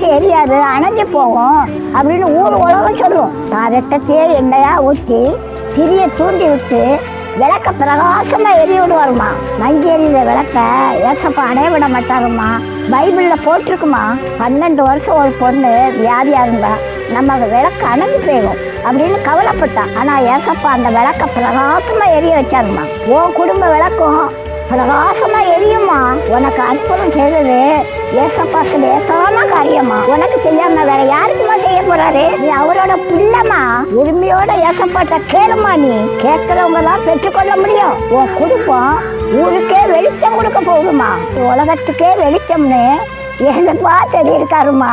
விளக்கு எரியாது, அணைஞ்சு போகும் அப்படின்னு ஊர் உலகம் சொல்லும். நான் ரத்தத்தையே எண்ணெயா ஊற்றி திரியை தூண்டி விட்டு விளக்க பிரகாசமா எரிய விடுவாருமா. மங்கி எறிகிற விளக்க ஏசப்பா அணைய விட மாட்டாருமா. பைபிள்ல போட்டிருக்குமா, 12 வருஷம் ஒரு பொண்ணு வியாதியா இருந்தா நம்ம விளக்கு அணைஞ்சு போயிடும் அப்படின்னு கவலைப்பட்டான். ஆனா ஏசப்பா அந்த விளக்க பிரகாசமா எரிய வச்சாருமா. உன் குடும்ப விளக்கும் பிரகாசமா எரியுமா. உனக்கு அற்புதம் செய்தது ஏசப்பாக்கு லேசான காரியமா. உனக்கு செய்யாம வேற யாருக்குமா செய்ய போறாரு? நீ அவரோட பிள்ளைமா. உரிமையோட ஏசப்பாட்ட கேளுமா. நீ கேட்கிறவங்க தான் பெற்றுக்கொள்ள முடியும். உன் குடும்பம் ஊருக்கே வெளிச்சம் கொடுக்க போகுதுமா. உலகத்துக்கே வெளிச்சம்னு ஏசப்பா சொல்லி இருக்காருமா.